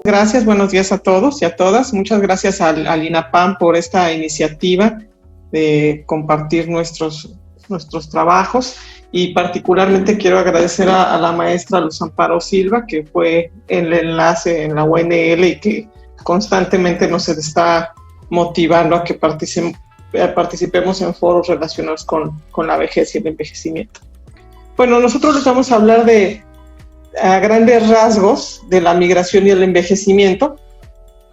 gracias, buenos días a todos y a todas. Muchas gracias al INAPAM por esta iniciativa de compartir nuestros trabajos, y particularmente quiero agradecer a la maestra Luz Amparo Silva, que fue el enlace en la UNL y que constantemente nos está motivando a que participemos en foros relacionados con la vejez y el envejecimiento. Bueno, nosotros les vamos a hablar a grandes rasgos de la migración y el envejecimiento.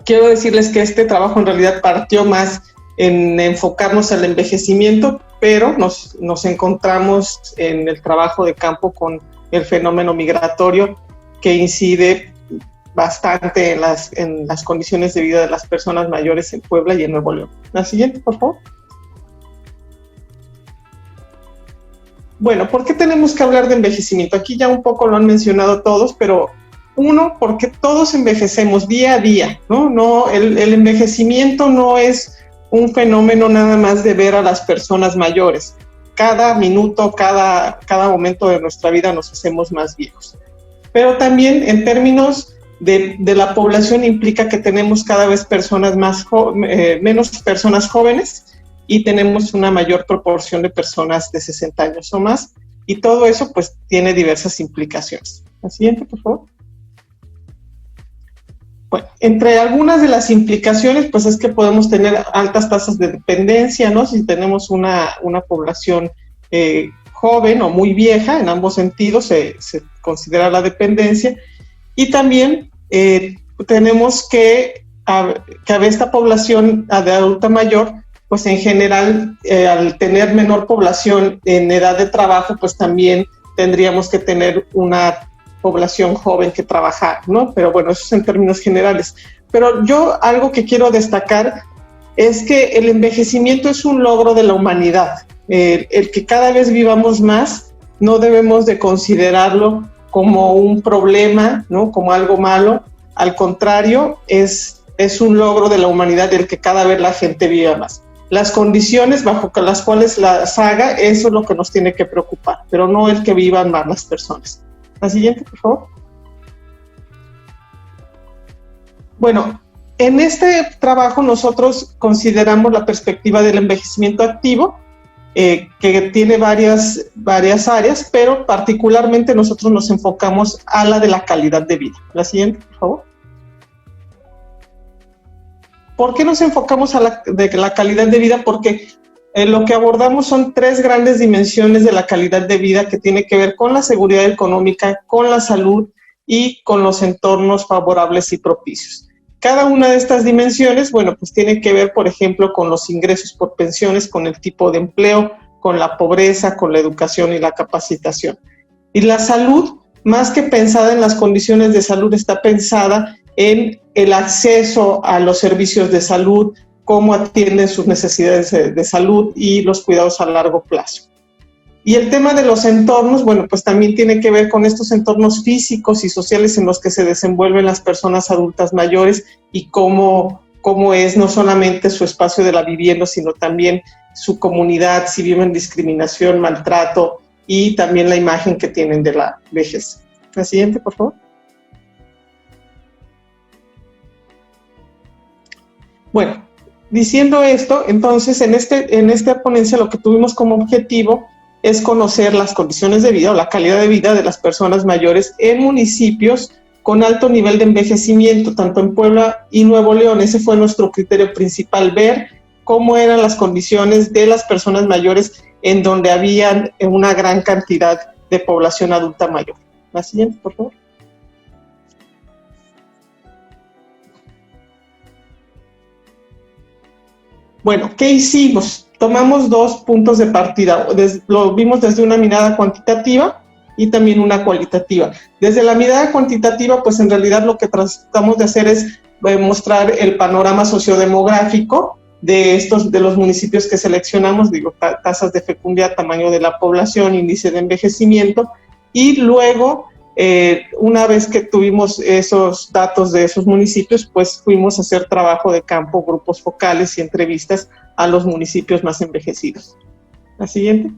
Quiero decirles que este trabajo en realidad partió más en enfocarnos al envejecimiento, pero nos encontramos en el trabajo de campo con el fenómeno migratorio, que incide bastante en las condiciones de vida de las personas mayores en Puebla y en Nuevo León. La siguiente, por favor. Bueno, ¿por qué tenemos que hablar de envejecimiento? Aquí ya un poco lo han mencionado todos, pero uno, porque todos envejecemos día a día, ¿no? El envejecimiento no es un fenómeno nada más de ver a las personas mayores. Cada minuto, cada momento de nuestra vida nos hacemos más viejos. Pero también en términos de la población implica que tenemos cada vez menos personas jóvenes, y tenemos una mayor proporción de personas de 60 años o más, y todo eso pues tiene diversas implicaciones. La siguiente, por favor. Bueno, entre algunas de las implicaciones pues es que podemos tener altas tasas de dependencia, ¿no? Si tenemos una población joven o muy vieja, en ambos sentidos se considera la dependencia, y también tenemos que a esta población de adulta mayor, pues en general, al tener menor población en edad de trabajo, pues también tendríamos que tener una población joven que trabajar, ¿no? Pero bueno, eso es en términos generales. Pero yo algo que quiero destacar es que el envejecimiento es un logro de la humanidad. El que cada vez vivamos más, no debemos de considerarlo como un problema, ¿no? Como algo malo. Al contrario, es un logro de la humanidad el que cada vez la gente viva más. Las condiciones bajo las cuales las haga, eso es lo que nos tiene que preocupar, pero no el que vivan más las personas. La siguiente, por favor. Bueno, en este trabajo nosotros consideramos la perspectiva del envejecimiento activo, que tiene varias áreas, pero particularmente nosotros nos enfocamos a la de la calidad de vida. La siguiente, por favor. ¿Por qué nos enfocamos a la calidad de vida? Porque lo que abordamos son tres grandes dimensiones de la calidad de vida, que tiene que ver con la seguridad económica, con la salud y con los entornos favorables y propicios. Cada una de estas dimensiones, bueno, pues tiene que ver, por ejemplo, con los ingresos por pensiones, con el tipo de empleo, con la pobreza, con la educación y la capacitación. Y la salud, más que pensada en las condiciones de salud, está pensada en el acceso a los servicios de salud, cómo atienden sus necesidades de salud y los cuidados a largo plazo. Y el tema de los entornos, bueno, pues también tiene que ver con estos entornos físicos y sociales en los que se desenvuelven las personas adultas mayores, y cómo es no solamente su espacio de la vivienda, sino también su comunidad, si viven discriminación, maltrato, y también la imagen que tienen de la vejez. La siguiente, por favor. Bueno, diciendo esto, entonces en esta ponencia lo que tuvimos como objetivo es conocer las condiciones de vida o la calidad de vida de las personas mayores en municipios con alto nivel de envejecimiento, tanto en Puebla y Nuevo León. Ese fue nuestro criterio principal, ver cómo eran las condiciones de las personas mayores en donde había una gran cantidad de población adulta mayor. La siguiente, por favor. Bueno, ¿qué hicimos? Tomamos dos puntos de partida. Lo vimos desde una mirada cuantitativa y también una cualitativa. Desde la mirada cuantitativa, pues en realidad lo que tratamos de hacer es mostrar el panorama sociodemográfico de los municipios que seleccionamos, tasas de fecundidad, tamaño de la población, índice de envejecimiento, y luego, una vez que tuvimos esos datos de esos municipios, pues fuimos a hacer trabajo de campo, grupos focales y entrevistas a los municipios más envejecidos. La siguiente.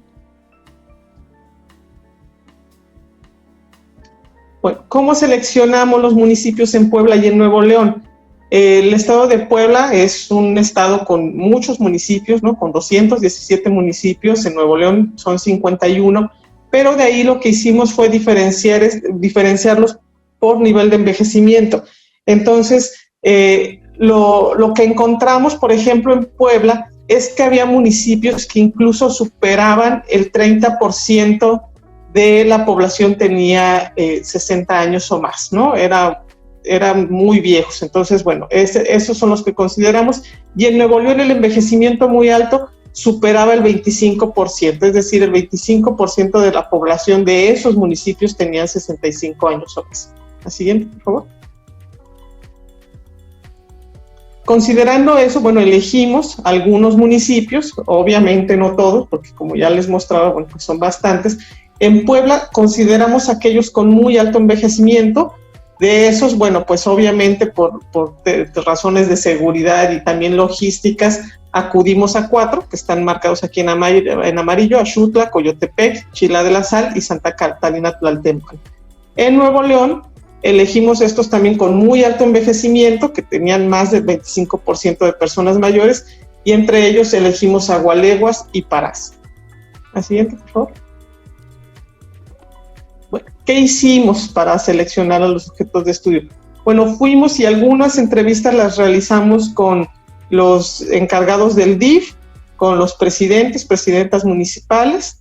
Bueno, ¿cómo seleccionamos los municipios en Puebla y en Nuevo León? El estado de Puebla es un estado con muchos municipios, ¿no? Con 217 municipios, en Nuevo León son 51, pero de ahí lo que hicimos fue diferenciarlos por nivel de envejecimiento. Entonces, lo que encontramos, por ejemplo, en Puebla, es que había municipios que incluso superaban el 30% de la población tenía 60 años o más, ¿no? Eran muy viejos. Entonces, bueno, esos son los que consideramos. Y en Nuevo León el envejecimiento muy alto superaba el 25%, es decir, el 25% de la población de esos municipios tenían 65 años o más. La siguiente, por favor. Considerando eso, bueno, elegimos algunos municipios, obviamente no todos, porque como ya les mostraba, bueno, pues son bastantes. En Puebla consideramos aquellos con muy alto envejecimiento. De esos, bueno, pues obviamente por razones de seguridad y también logísticas, acudimos a 4, que están marcados aquí en amarillo, Axutla, Coyotepec, Chila de la Sal y Santa Catarina Tlaltempan. En Nuevo León, elegimos estos también con muy alto envejecimiento, que tenían más del 25% de personas mayores, y entre ellos elegimos Agualeguas y Parás. La siguiente, por favor. Bueno, ¿qué hicimos para seleccionar a los sujetos de estudio? Bueno, fuimos y algunas entrevistas las realizamos con los encargados del DIF, con los presidentas municipales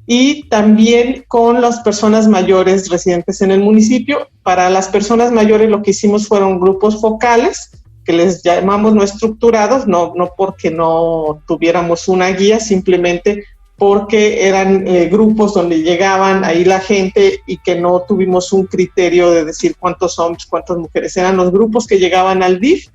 y también con las personas mayores residentes en el municipio. Para las personas mayores lo que hicimos fueron grupos focales, que les llamamos no estructurados, no porque no tuviéramos una guía, simplemente porque eran grupos donde llegaban ahí la gente y que no tuvimos un criterio de decir cuántos hombres, cuántas mujeres. Eran los grupos que llegaban al DIF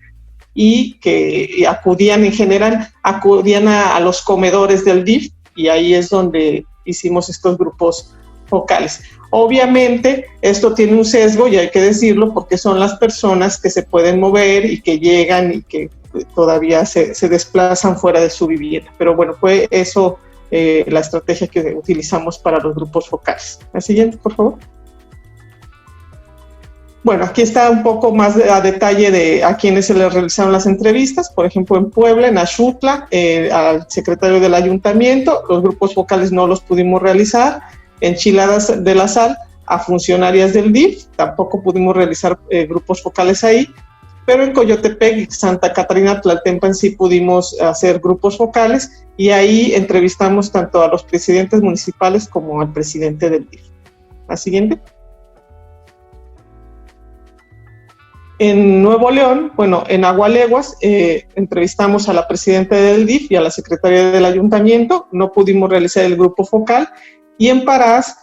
y que acudían en general, acudían a los comedores del DIF, y ahí es donde hicimos estos grupos focales. Obviamente esto tiene un sesgo, y hay que decirlo, porque son las personas que se pueden mover y que llegan y que todavía se desplazan fuera de su vivienda. Pero bueno, fue eso la estrategia que utilizamos para los grupos focales. La siguiente, por favor. Bueno, aquí está un poco más a detalle de a quienes se les realizaron las entrevistas. Por ejemplo, en Puebla, en Axutla, al secretario del ayuntamiento. Los grupos focales no los pudimos realizar. En Chila de la Sal, a funcionarias del DIF, tampoco pudimos realizar grupos focales ahí. Pero en Coyotepec y Santa Catarina Tlaltempan sí pudimos hacer grupos focales, y ahí entrevistamos tanto a los presidentes municipales como al presidente del DIF. La siguiente. En Nuevo León, bueno, en Agualeguas, entrevistamos a la presidenta del DIF y a la secretaria del ayuntamiento. No pudimos realizar el grupo focal. Y en Parás,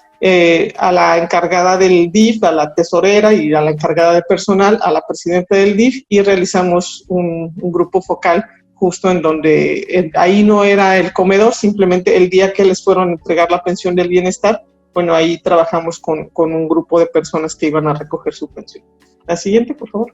a la encargada del DIF, a la tesorera y a la encargada de personal, a la presidenta del DIF, y realizamos un grupo focal justo en donde ahí no era el comedor, simplemente el día que les fueron a entregar la pensión del bienestar, bueno, ahí trabajamos con un grupo de personas que iban a recoger su pensión. La siguiente, por favor.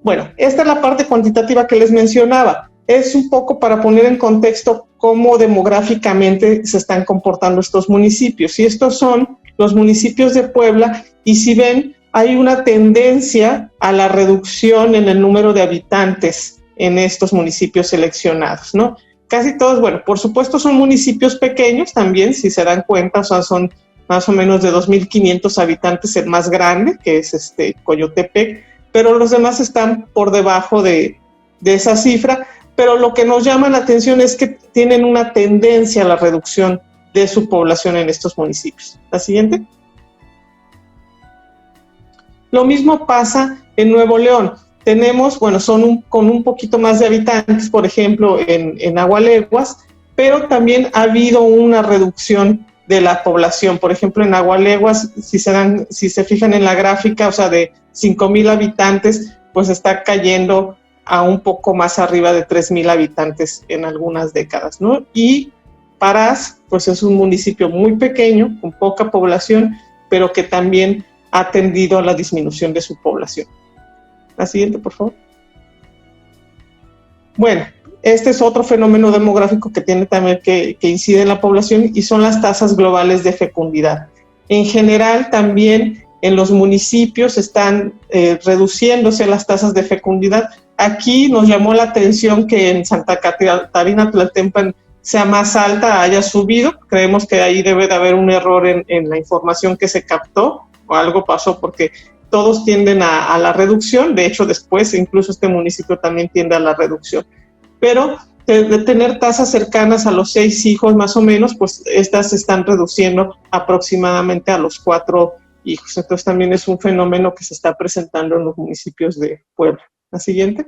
Bueno, esta es la parte cuantitativa que les mencionaba. Es un poco para poner en contexto cómo demográficamente se están comportando estos municipios. Y estos son los municipios de Puebla, y si ven, hay una tendencia a la reducción en el número de habitantes en estos municipios seleccionados, ¿no? Casi todos, bueno, por supuesto son municipios pequeños también, si se dan cuenta, o sea, son más o menos de 2,500 habitantes, el más grande, que es Coyotepec, pero los demás están por debajo de esa cifra. Pero lo que nos llama la atención es que tienen una tendencia a la reducción de su población en estos municipios. La siguiente. Lo mismo pasa en Nuevo León. Tenemos, bueno, con un poquito más de habitantes, por ejemplo, en Agualeguas, pero también ha habido una reducción de la población. Por ejemplo, en Agualeguas, si se fijan en la gráfica, o sea, de 5,000 habitantes, pues está cayendo a un poco más arriba de 3,000 habitantes en algunas décadas, ¿no? Y Parás, pues es un municipio muy pequeño, con poca población, pero que también ha tendido a la disminución de su población. La siguiente, por favor. Bueno, este es otro fenómeno demográfico que tiene también que incide en la población, y son las tasas globales de fecundidad. En general, también en los municipios están reduciéndose las tasas de fecundidad. Aquí nos llamó la atención que en Santa Catarina Tlaltenpan sea más alta, haya subido. Creemos que ahí debe de haber un error en la información que se captó, o algo pasó, porque todos tienden a la reducción. De hecho, después incluso este municipio también tiende a la reducción. Pero de tener tasas cercanas a los 6 hijos más o menos, pues estas se están reduciendo aproximadamente a los 4 hijos. Entonces también es un fenómeno que se está presentando en los municipios de Puebla. La siguiente.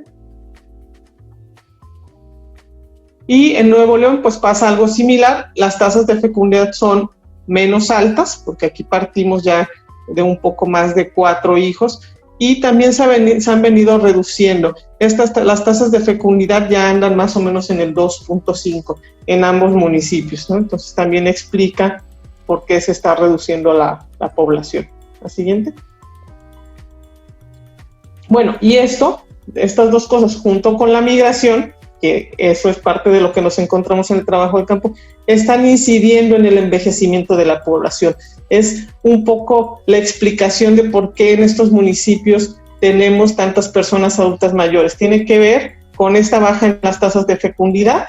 Y en Nuevo León pues pasa algo similar. Las tasas de fecundidad son menos altas, porque aquí partimos ya de un poco más de 4 hijos, y también se han venido reduciendo. Las tasas de fecundidad ya andan más o menos en el 2.5 en ambos municipios, ¿no? Entonces también explica por qué se está reduciendo la población. La siguiente. Bueno, y estas dos cosas, junto con la migración, que eso es parte de lo que nos encontramos en el trabajo de campo, están incidiendo en el envejecimiento de la población. Es un poco la explicación de por qué en estos municipios tenemos tantas personas adultas mayores. Tiene que ver con esta baja en las tasas de fecundidad,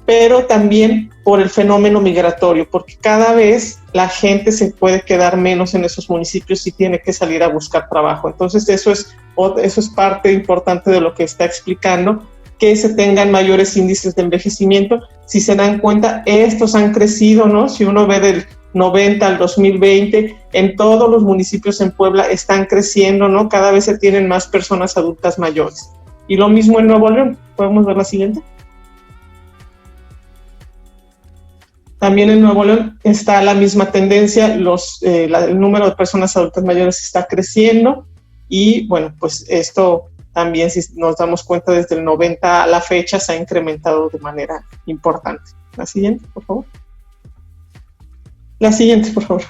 pero también por el fenómeno migratorio, porque cada vez la gente se puede quedar menos en esos municipios y tiene que salir a buscar trabajo. Entonces eso es parte importante de lo que está explicando, que se tengan mayores índices de envejecimiento. Si se dan cuenta, estos han crecido, ¿no? Si uno ve del 90 al 2020, en todos los municipios en Puebla están creciendo, ¿no? Cada vez se tienen más personas adultas mayores. Y lo mismo en Nuevo León. ¿Podemos ver la siguiente? También en Nuevo León está la misma tendencia, el número de personas adultas mayores está creciendo, y bueno, pues esto también, si nos damos cuenta, desde el 90 a la fecha se ha incrementado de manera importante. La siguiente, por favor. La siguiente, por favor.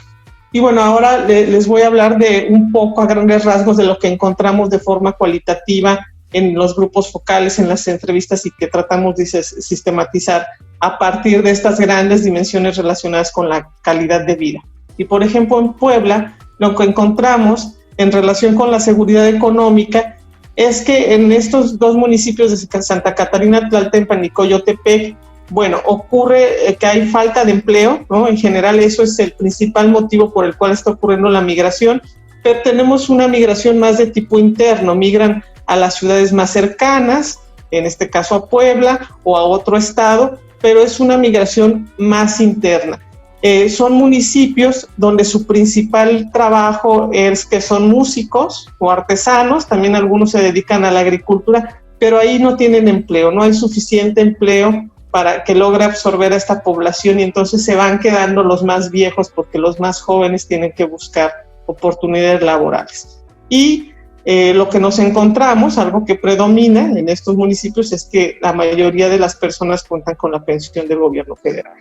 Y bueno, ahora les voy a hablar de un poco a grandes rasgos de lo que encontramos de forma cualitativa en los grupos focales, en las entrevistas, y que tratamos de sistematizar a partir de estas grandes dimensiones relacionadas con la calidad de vida. Y por ejemplo, en Puebla, lo que encontramos en relación con la seguridad económica es que en estos dos municipios de Santa Catarina Tlaltenpan y Coyotepec, bueno, ocurre que hay falta de empleo, ¿no? En general eso es el principal motivo por el cual está ocurriendo la migración, pero tenemos una migración más de tipo interno. Migran a las ciudades más cercanas, en este caso a Puebla o a otro estado, pero es una migración más interna. Son municipios donde su principal trabajo es que son músicos o artesanos, también algunos se dedican a la agricultura, pero ahí no tienen empleo, no hay suficiente empleo para que logre absorber a esta población, y entonces se van quedando los más viejos porque los más jóvenes tienen que buscar oportunidades laborales. Y lo que nos encontramos, algo que predomina en estos municipios, es que la mayoría de las personas cuentan con la pensión del gobierno federal.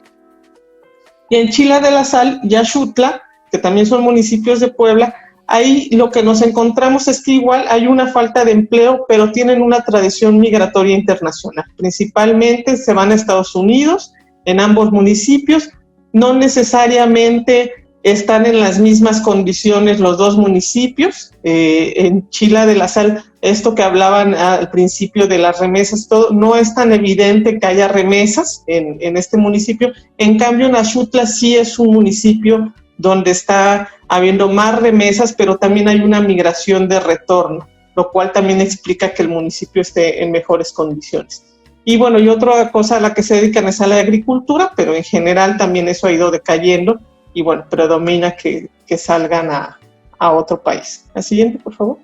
Y en Chila de la Sal y Axutla, que también son municipios de Puebla, ahí lo que nos encontramos es que igual hay una falta de empleo, pero tienen una tradición migratoria internacional. Principalmente se van a Estados Unidos, en ambos municipios. No necesariamente están en las mismas condiciones los dos municipios. En Chila de la Sal, esto que hablaban al principio de las remesas, todo, no es tan evidente que haya remesas en este municipio. En cambio, en Axutla sí es un municipio donde está habiendo más remesas, pero también hay una migración de retorno, lo cual también explica que el municipio esté en mejores condiciones. Y bueno, y otra cosa a la que se dedican es a la agricultura, pero en general también eso ha ido decayendo, y bueno, predomina que salgan a otro país. La siguiente, por favor.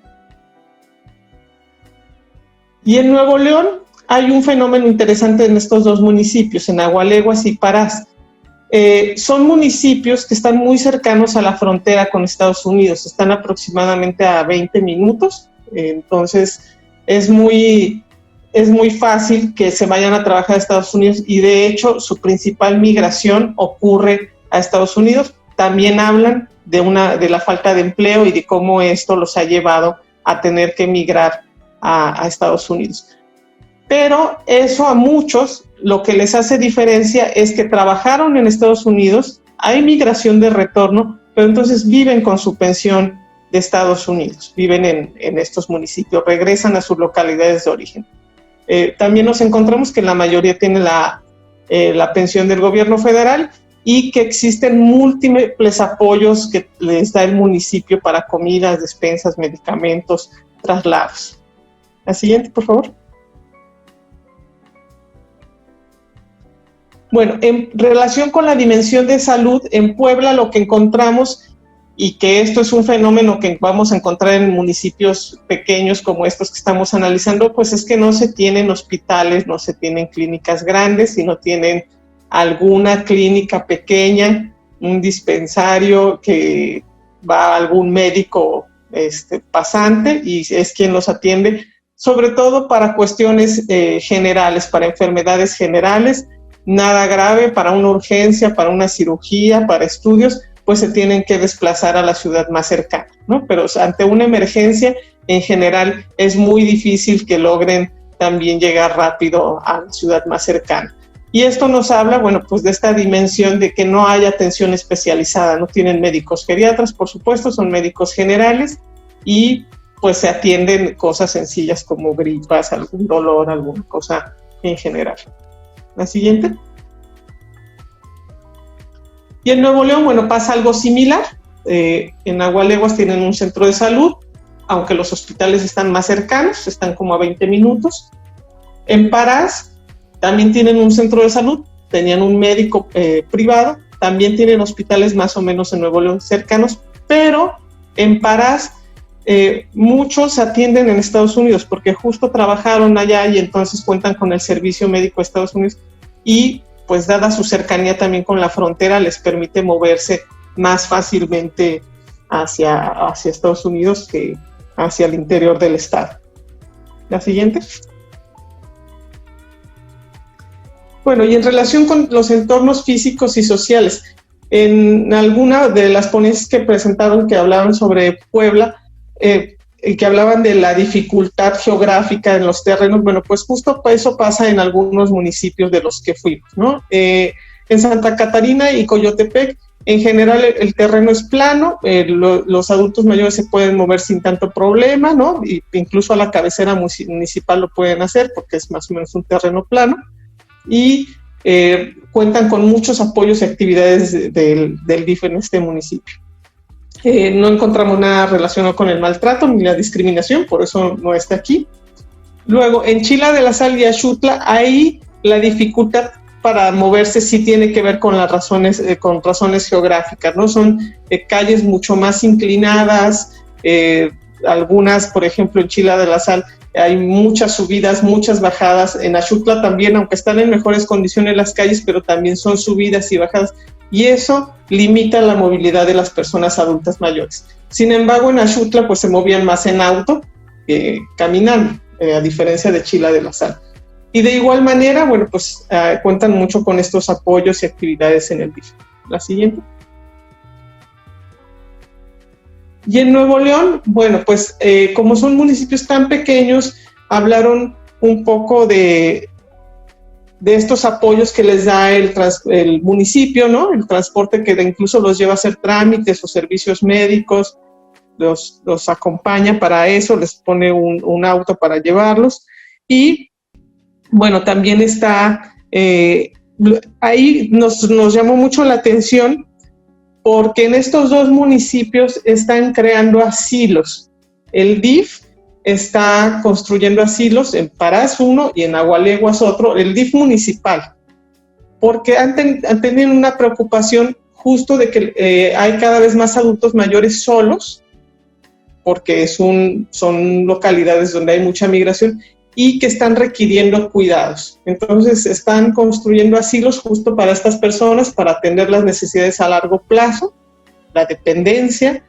Y en Nuevo León hay un fenómeno interesante en estos dos municipios, en Agualeguas y Parás. Son municipios que están muy cercanos a la frontera con Estados Unidos, están aproximadamente a 20 minutos, entonces es muy fácil que se vayan a trabajar a Estados Unidos, y de hecho su principal migración ocurre a Estados Unidos. También hablan de la falta de empleo y de cómo esto los ha llevado a tener que migrar a Estados Unidos. Pero eso a muchos lo que les hace diferencia es que trabajaron en Estados Unidos, hay migración de retorno, pero entonces viven con su pensión de Estados Unidos, viven en estos municipios, regresan a sus localidades de origen. También nos encontramos que la mayoría tiene la pensión del gobierno federal y que existen múltiples apoyos que les da el municipio para comidas, despensas, medicamentos, traslados. La siguiente, por favor. Bueno, en relación con la dimensión de salud, en Puebla lo que encontramos, y que esto es un fenómeno que vamos a encontrar en municipios pequeños como estos que estamos analizando, pues es que no se tienen hospitales, no se tienen clínicas grandes, sino tienen alguna clínica pequeña, un dispensario que va a algún médico pasante y es quien los atiende, sobre todo para cuestiones generales, para enfermedades generales, nada grave, para una urgencia, para una cirugía, para estudios, pues se tienen que desplazar a la ciudad más cercana, ¿no? Pero ante una emergencia, en general, es muy difícil que logren también llegar rápido a la ciudad más cercana. Y esto nos habla, bueno, pues de esta dimensión de que no hay atención especializada, no tienen médicos geriatras, por supuesto, son médicos generales y pues se atienden cosas sencillas como gripas, algún dolor, alguna cosa en general. La siguiente. Y en Nuevo León, bueno, pasa algo similar. En Agualeguas tienen un centro de salud, aunque los hospitales están más cercanos, están como a 20 minutos. En Parás también tienen un centro de salud, tenían un médico privado, también tienen hospitales más o menos en Nuevo León cercanos, pero en Parás muchos atienden en Estados Unidos porque justo trabajaron allá y entonces cuentan con el servicio médico de Estados Unidos y pues dada su cercanía también con la frontera, les permite moverse más fácilmente hacia Estados Unidos que hacia el interior del estado. La siguiente. Bueno, y en relación con los entornos físicos y sociales, en alguna de las ponencias que presentaron que hablaban sobre Puebla, que hablaban de la dificultad geográfica en los terrenos, bueno, pues justo eso pasa en algunos municipios de los que fuimos, ¿no? En Santa Catarina y Coyotepec, en general el terreno es plano, los adultos mayores se pueden mover sin tanto problema, ¿no? Y incluso a la cabecera municipal lo pueden hacer porque es más o menos un terreno plano, y cuentan con muchos apoyos y actividades del DIF en este municipio. No encontramos nada relacionado con el maltrato ni la discriminación, por eso no está aquí. Luego, en Chila de la Sal y Axutla, ahí la dificultad para moverse sí tiene que ver con las razones, con razones geográficas, ¿no? Son calles mucho más inclinadas, algunas, por ejemplo, en Chila de la Sal hay muchas subidas, muchas bajadas. En Axutla también, aunque están en mejores condiciones las calles, pero también son subidas y bajadas. Y eso limita la movilidad de las personas adultas mayores. Sin embargo, en Axutla pues se movían más en auto que caminando, a diferencia de Chila de la Sal. Y de igual manera, bueno, pues cuentan mucho con estos apoyos y actividades en el DIF. La siguiente. Y en Nuevo León, bueno, pues como son municipios tan pequeños, hablaron un poco de estos apoyos que les da el municipio, ¿no? El transporte que incluso los lleva a hacer trámites o servicios médicos, los acompaña para eso, les pone un auto para llevarlos. Y bueno, también está, ahí nos llamó mucho la atención porque en estos dos municipios están creando asilos. El DIF está construyendo asilos en Parás uno y en Agualeguas otro, el DIF municipal, porque han tenido una preocupación justo de que hay cada vez más adultos mayores solos, porque son localidades donde hay mucha migración y que están requiriendo cuidados. Entonces están construyendo asilos justo para estas personas, para atender las necesidades a largo plazo, la dependencia,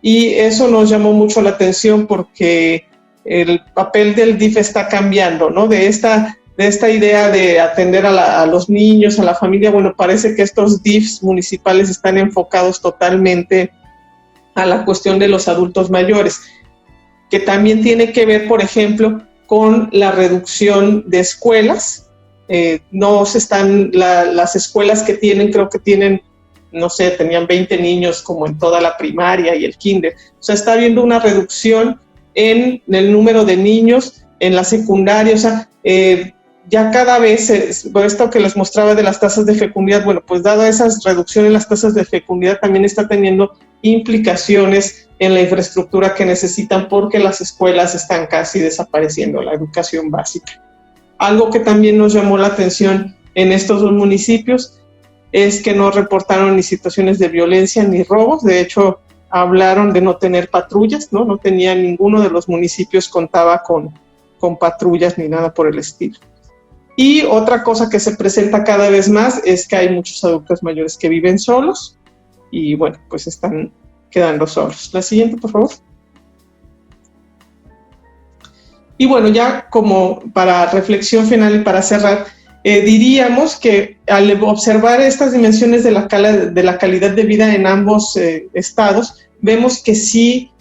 y eso nos llamó mucho la atención porque el papel del DIF está cambiando, ¿no? De esta idea de atender a los niños, a la familia, bueno, parece que estos DIFs municipales están enfocados totalmente a la cuestión de los adultos mayores, que también tiene que ver, por ejemplo, con la reducción de escuelas. Las escuelas que tienen, creo que tienen no sé, tenían 20 niños como en toda la primaria y el kinder. O sea, está habiendo una reducción en el número de niños en la secundaria. O sea, ya cada vez, por esto que les mostraba de las tasas de fecundidad, bueno, pues dada esa reducción en las tasas de fecundidad, también está teniendo implicaciones en la infraestructura que necesitan, porque las escuelas están casi desapareciendo, la educación básica. Algo que también nos llamó la atención en estos dos municipios es que no reportaron ni situaciones de violencia ni robos. De hecho, hablaron de no tener patrullas, ¿no? No tenía, ninguno de los municipios contaba con patrullas ni nada por el estilo. Y otra cosa que se presenta cada vez más es que hay muchos adultos mayores que viven solos y, bueno, pues están quedando solos. La siguiente, por favor. Y bueno, ya como para reflexión final y para cerrar, diríamos que al observar estas dimensiones de la calidad de vida en ambos estados, vemos que sí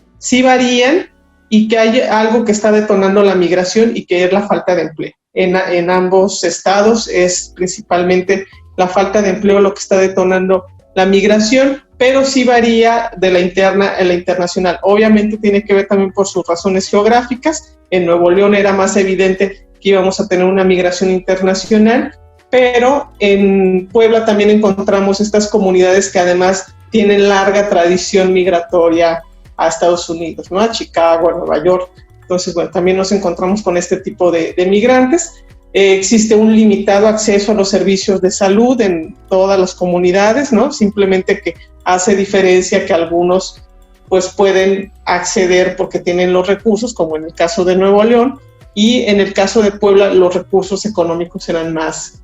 varían y que hay algo que está detonando la migración, y que es la falta de empleo. En ambos estados es principalmente la falta de empleo lo que está detonando la migración, pero sí varía de la interna a la internacional. Obviamente tiene que ver también por sus razones geográficas. En Nuevo León era más evidente que íbamos a tener una migración internacional, pero en Puebla también encontramos estas comunidades que además tienen larga tradición migratoria a Estados Unidos, ¿no? A Chicago, a Nueva York. Entonces, bueno, también nos encontramos con este tipo de migrantes. Existe un limitado acceso a los servicios de salud en todas las comunidades, ¿no? Simplemente que hace diferencia que algunos pues pueden acceder porque tienen los recursos, como en el caso de Nuevo León, y en el caso de Puebla los recursos económicos eran más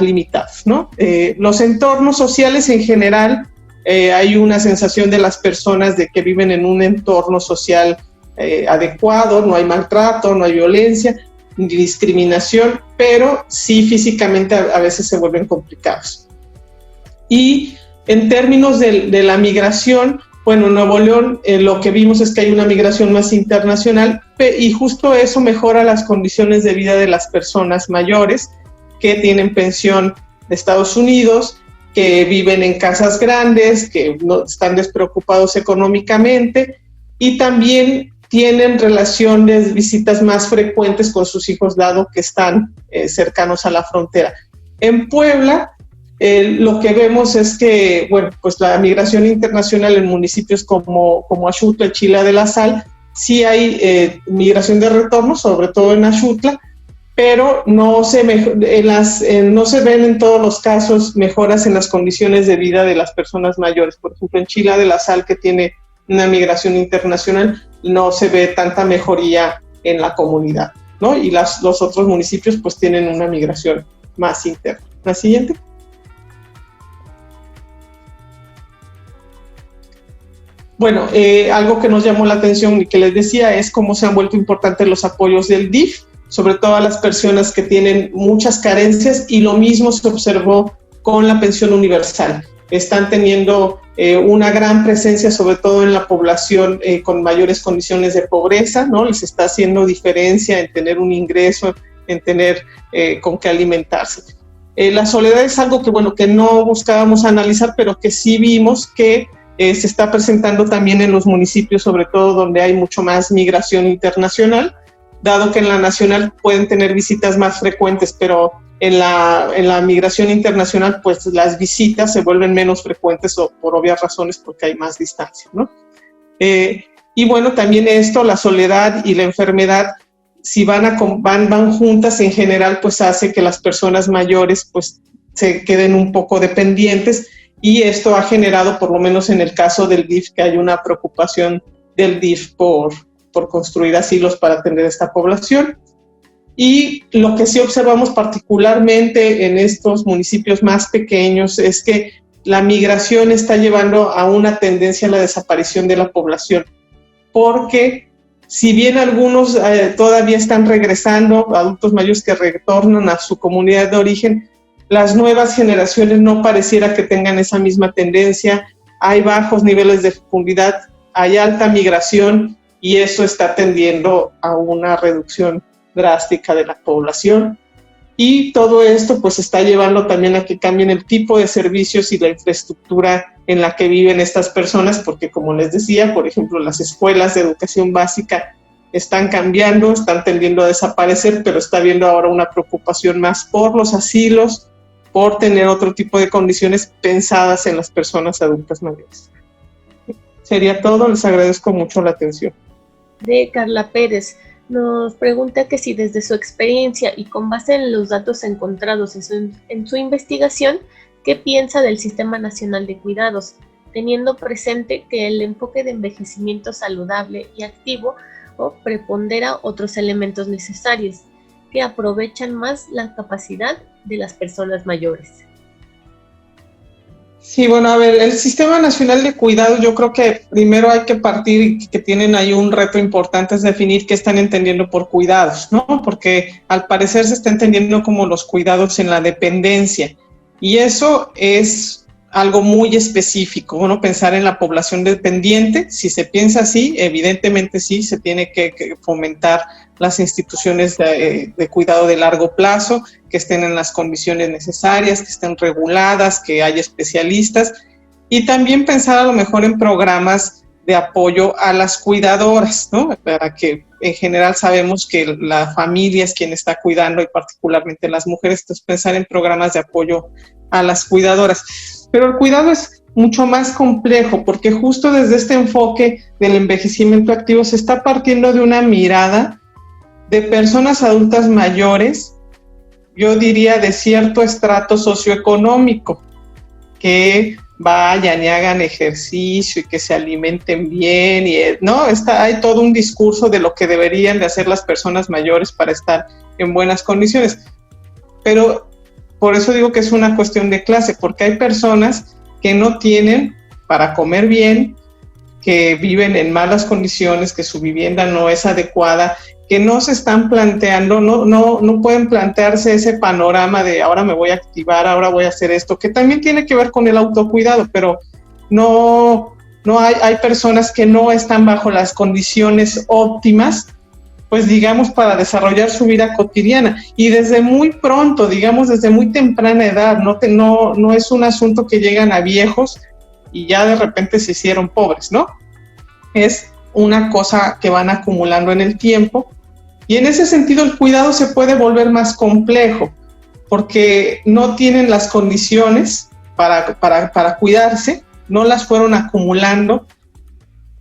limitados, ¿no? Los entornos sociales en general, hay una sensación de las personas de que viven en un entorno social adecuado, no hay maltrato, no hay violencia, ni discriminación, pero sí físicamente a veces se vuelven complicados. Y en términos de la migración, bueno, en Nuevo León lo que vimos es que hay una migración más internacional, y justo eso mejora las condiciones de vida de las personas mayores que tienen pensión de Estados Unidos, que viven en casas grandes, que no están despreocupados económicamente, y también tienen relaciones, visitas más frecuentes con sus hijos, dado que están cercanos a la frontera. En Puebla, lo que vemos es que, bueno, pues la migración internacional en municipios como Axutla y Chila de la Sal, sí hay migración de retorno, sobre todo en Axutla, pero no se ven en todos los casos mejoras en las condiciones de vida de las personas mayores. Por ejemplo, en Chila de la Sal, que tiene una migración internacional, no se ve tanta mejoría en la comunidad, ¿no? Y los otros municipios pues tienen una migración más interna. La siguiente. Bueno, algo que nos llamó la atención y que les decía es cómo se han vuelto importantes los apoyos del DIF, sobre todo a las personas que tienen muchas carencias, y lo mismo se observó con la pensión universal. Están teniendo una gran presencia, sobre todo en la población con mayores condiciones de pobreza, ¿no? Les está haciendo diferencia en tener un ingreso, en tener con qué alimentarse. La soledad es algo que, bueno, que no buscábamos analizar, pero que sí vimos que se está presentando también en los municipios, sobre todo donde hay mucho más migración internacional, dado que en la nacional pueden tener visitas más frecuentes, pero en la migración internacional, pues las visitas se vuelven menos frecuentes, o por obvias razones, porque hay más distancia, ¿no? Y bueno, también esto, la soledad y la enfermedad, si van juntas en general, pues hace que las personas mayores pues se queden un poco dependientes, y esto ha generado, por lo menos en el caso del DIF, que hay una preocupación del DIF por construir asilos para atender a esta población. Y lo que sí observamos particularmente en estos municipios más pequeños es que la migración está llevando a una tendencia a la desaparición de la población, porque si bien algunos todavía están regresando, adultos mayores que retornan a su comunidad de origen, las nuevas generaciones no pareciera que tengan esa misma tendencia. Hay bajos niveles de fecundidad, hay alta migración, y eso está tendiendo a una reducción drástica de la población. Y todo esto pues está llevando también a que cambien el tipo de servicios y la infraestructura en la que viven estas personas, porque como les decía, por ejemplo, las escuelas de educación básica están cambiando, están tendiendo a desaparecer, pero está habiendo ahora una preocupación más por los asilos, por tener otro tipo de condiciones pensadas en las personas adultas mayores. Sería todo, les agradezco mucho la atención. De Carla Pérez nos pregunta que si desde su experiencia y con base en los datos encontrados en su investigación, ¿qué piensa del Sistema Nacional de Cuidados, teniendo presente que el enfoque de envejecimiento saludable y activo prepondera otros elementos necesarios que aprovechan más la capacidad de las personas mayores? Sí, bueno, a ver, el Sistema Nacional de Cuidados, yo creo que primero hay que partir y que tienen ahí un reto importante, es definir qué están entendiendo por cuidados, ¿no? Porque al parecer se está entendiendo como los cuidados en la dependencia, y eso es algo muy específico, ¿no? Pensar en la población dependiente, si se piensa así, evidentemente sí, se tiene que fomentar las instituciones de cuidado de largo plazo, que estén en las condiciones necesarias, que estén reguladas, que haya especialistas, y también pensar a lo mejor en programas de apoyo a las cuidadoras, ¿no? Para que en general sabemos que la familia es quien está cuidando y particularmente las mujeres, entonces pensar en programas de apoyo a las cuidadoras. Pero el cuidado es mucho más complejo porque justo desde este enfoque del envejecimiento activo se está partiendo de una mirada de personas adultas mayores, yo diría de cierto estrato socioeconómico, que vayan y hagan ejercicio y que se alimenten bien, y no, hay todo un discurso de lo que deberían de hacer las personas mayores para estar en buenas condiciones. Pero por eso digo que es una cuestión de clase, porque hay personas que no tienen para comer bien, que viven en malas condiciones, que su vivienda no es adecuada, que no se están planteando, no pueden plantearse ese panorama de ahora me voy a activar, ahora voy a hacer esto, que también tiene que ver con el autocuidado, pero no hay personas que no están bajo las condiciones óptimas, pues digamos, para desarrollar su vida cotidiana. Y desde muy pronto, digamos, desde muy temprana edad, no es un asunto que llegan a viejos y ya de repente se hicieron pobres, ¿no? Es una cosa que van acumulando en el tiempo. Y en ese sentido el cuidado se puede volver más complejo, porque no tienen las condiciones para cuidarse, no las fueron acumulando,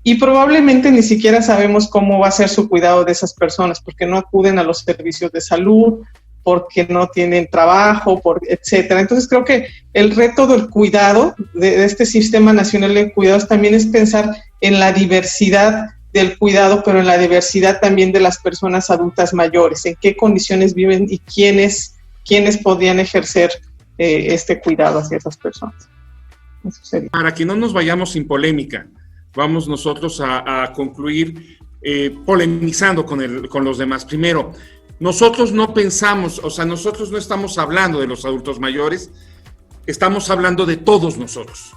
y probablemente ni siquiera sabemos cómo va a ser su cuidado de esas personas, porque no acuden a los servicios de salud, porque no tienen trabajo, etcétera. Entonces creo que el reto del cuidado, de este Sistema Nacional de Cuidados, también es pensar en la diversidad del cuidado, pero en la diversidad también de las personas adultas mayores, en qué condiciones viven y quiénes podrían ejercer este cuidado hacia esas personas. Eso sería. Para que no nos vayamos sin polémica, vamos nosotros a concluir polemizando con los demás. Primero, nosotros no pensamos, o sea, nosotros no estamos hablando de los adultos mayores, estamos hablando de todos nosotros.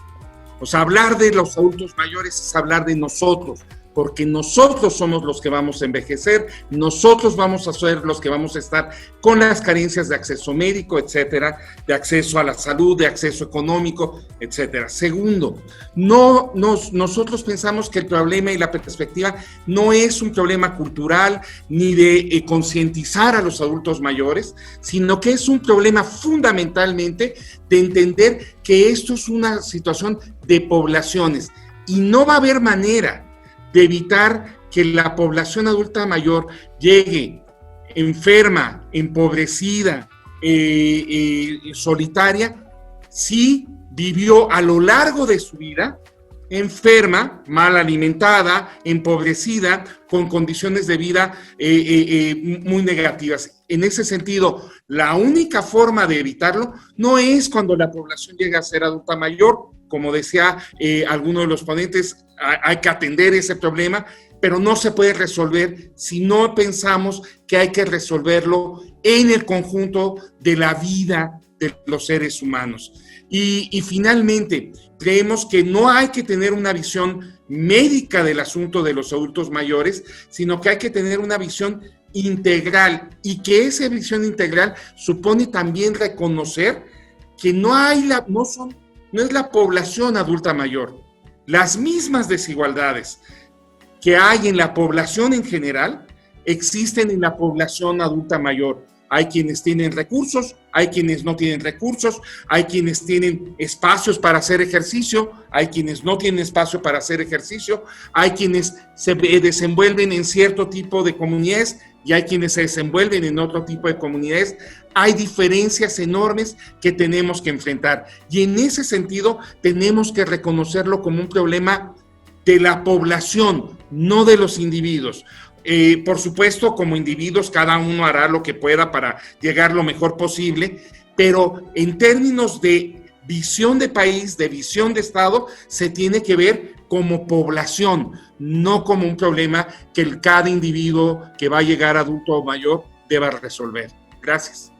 O sea, hablar de los adultos mayores es hablar de nosotros, porque nosotros somos los que vamos a envejecer, nosotros vamos a ser los que vamos a estar con las carencias de acceso médico, etcétera, de acceso a la salud, de acceso económico, etcétera. Segundo, nosotros pensamos que el problema y la perspectiva no es un problema cultural ni de concientizar a los adultos mayores, sino que es un problema fundamentalmente de entender que esto es una situación de poblaciones y no va a haber manera de evitar que la población adulta mayor llegue enferma, empobrecida, solitaria, si vivió a lo largo de su vida enferma, mal alimentada, empobrecida, con condiciones de vida muy negativas. En ese sentido, la única forma de evitarlo no es cuando la población llega a ser adulta mayor. Como decía alguno de los ponentes, hay que atender ese problema, pero no se puede resolver si no pensamos que hay que resolverlo en el conjunto de la vida de los seres humanos. Y finalmente, creemos que no hay que tener una visión médica del asunto de los adultos mayores, sino que hay que tener una visión integral, y que esa visión integral supone también reconocer que no es la población adulta mayor. Las mismas desigualdades que hay en la población en general existen en la población adulta mayor. Hay quienes tienen recursos, hay quienes no tienen recursos, hay quienes tienen espacios para hacer ejercicio, hay quienes no tienen espacio para hacer ejercicio, hay quienes se desenvuelven en cierto tipo de comunidades y hay quienes se desenvuelven en otro tipo de comunidades. Hay diferencias enormes que tenemos que enfrentar, y en ese sentido tenemos que reconocerlo como un problema de la población, no de los individuos. Por supuesto, como individuos, cada uno hará lo que pueda para llegar lo mejor posible, pero en términos de visión de país, de visión de Estado, se tiene que ver como población, no como un problema que cada individuo que va a llegar adulto o mayor deba resolver. Gracias.